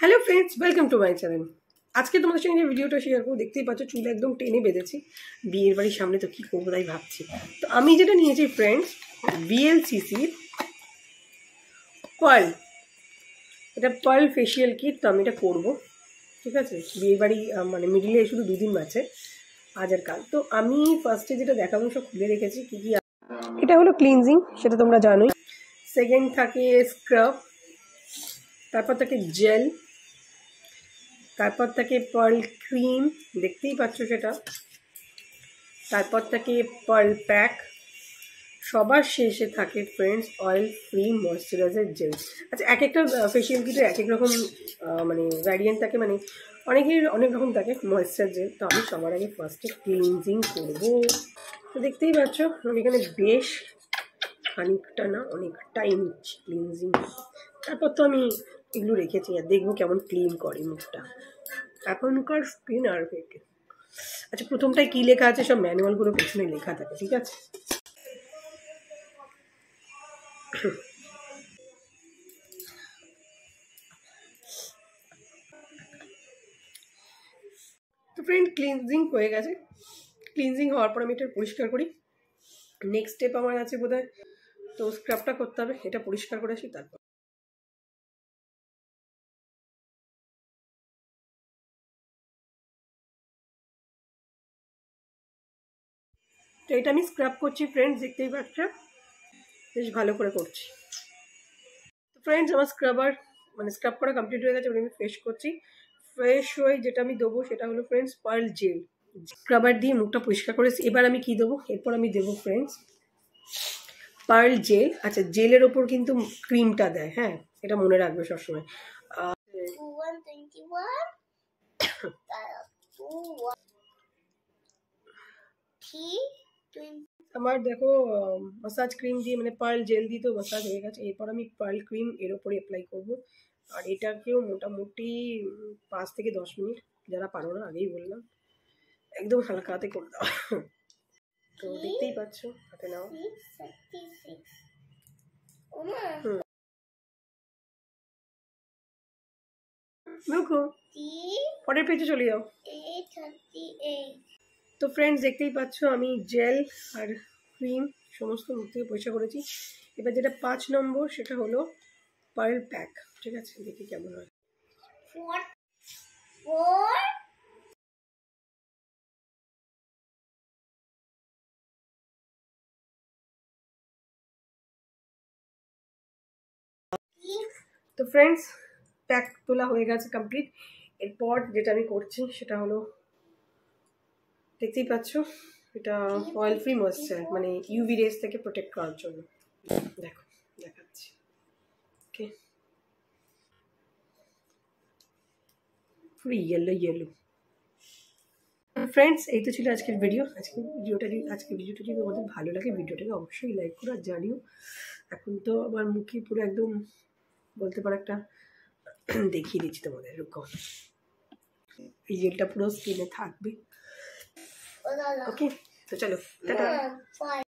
Hello friends, welcome to my channel. আজকে তোমাদের সঙ্গে যে ভিডিওটা শেয়ার করবো, দেখতেই পাচ্ছ চুল একদম টেনে বেঁধেছি। বিয়ের বাড়ির সামনে তো কী করবো তাই ভাবছি। তো আমি যেটা নিয়েছি ফ্রেন্ডস, VLCC পার্ল, এটা পার্ল ফেসিয়াল কিট। তো আমি এটা করবো, ঠিক আছে। বিয়ের বাড়ি মানে মিডিলে শুধু দুদিন বাঁচে, আজ আর কাল। তো আমি ফার্স্টে যেটা দেখাবো সব খুলে রেখেছি কী কী। এটা হলো ক্লিনজিং, সেটা তোমরা জানোই। সেকেন্ড থাকে স্ক্রাব, তারপর থাকে জেল, তারপর থাকে পার্ল ক্রিম, দেখতেই পাচ্ছ সেটা। তারপর থাকে পার্ল প্যাক, সবার শেষে থাকে friends oil free moisturiser gel. আচ্ছা, এক একটা ফেসিয়াল কিটে এক এক রকম মানে ভ্যারিয়েন্ট থাকে, মানে অনেকের অনেক রকম থাকে ময়শ্চার জেল। তো আমি সবার আগে ফার্স্টে ক্লিনজিং করবো। তো দেখতেই পাচ্ছ আমি এখানে বেশ খানিকটা না অনেকটাই নিচ্ছি ক্লিনজিং। তারপর তো আমি এগুলো রেখেছি, আর দেখবো কেমন ক্লিন করে মুখটা। এখনকার স্কিন আর পেটে। আচ্ছা, প্রথমটায় কী লেখা আছে সব ম্যানুয়ালগুলো পেছনে লেখা থাকে, ঠিক আছে। তো ফ্রেন্ড, ক্লিনজিং হয়ে গেছে। ক্লিনজিং হওয়ার পর আমি এটা পরিষ্কার করি। নেক্সট স্টেপ আমার আছে বোধহয়, তো স্ক্রাবটা করতে হবে। এটা পরিষ্কার করে আসি তারপর। তো এটা আমি স্ক্রাব করছি ফ্রেন্ডস, দেখতেই পাচ্ছ বেশ ভালো করে করছি। তো ফ্রেন্ডস, আমার স্ক্রাব করা কমপ্লিট হয়ে গেছে। আমি ফ্রেশ করছি। ফ্রেশ হয়ে যেটা আমি দেবো সেটা হলো ফ্রেন্ডস পার্ল জেল। স্ক্রাবার দিয়ে মুখটা পরিষ্কার করেছি। এবার আমি কি দেবো, এরপর আমি দেবো ফ্রেন্ডস পার্ল জেল। আচ্ছা, জেলের ওপর কিন্তু ক্রিমটা দেয়, হ্যাঁ, এটা মনে রাখবে সবসময়। আমার দেখো মাসাজ ক্রিম দিয়ে মানে পার্ল জেল দিয়ে তো মাসাজ হয়ে গেছে। এরপর আমি পার্ল ক্রিম এর ওপরে অ্যাপ্লাই করবো। আর এটাকেও মোটামুটি 5 থেকে 10 মিনিট, যারা পারো না আগেই বললাম, একদম হালকা হাতে করে দাও। তো দেখতেই পাচ্ছ, হাতে নাও। দেখো পরের পেজে চলে যাও। তো ফ্রেন্ডস, দেখতেই পাচ্ছ আমি জেল আর ক্রিম সমস্ত মুখ থেকে পরিষ্কার করেছি। এবার যেটা 5 নম্বর সেটা হলো পার্ল প্যাক, ঠিক আছে। দেখি কেমন হয়। তো ফ্রেন্ডস, প্যাক তোলা হয়ে গেছে কমপ্লিট। এরপর যেটা আমি করছি সেটা হলো, দেখতেই পাচ্ছ এটা অয়েল ফ্রি ময়েশ্চার, মানে ইউভি রেস থেকে প্রোটেক্ট করার জন্য। দেখো দেখাচ্ছি, ওকে, পুরো ইয়েলো ইয়েলো। ফ্রেন্ডস, এই তো ছিল আজকের ভিডিও। আজকের ভিডিওটা যদি তোমাদের ভালো লাগে, ভিডিওটাকে অবশ্যই লাইক করো আর জানিও। এখন তো আমার মুখে পুরো একদম বলতে পারো একটা দেখিয়ে দিচ্ছি তোমাদের, রুকো। এই জেলটা পুরো স্কিনে থাকবে, ওকে। তো চলো, টাটা।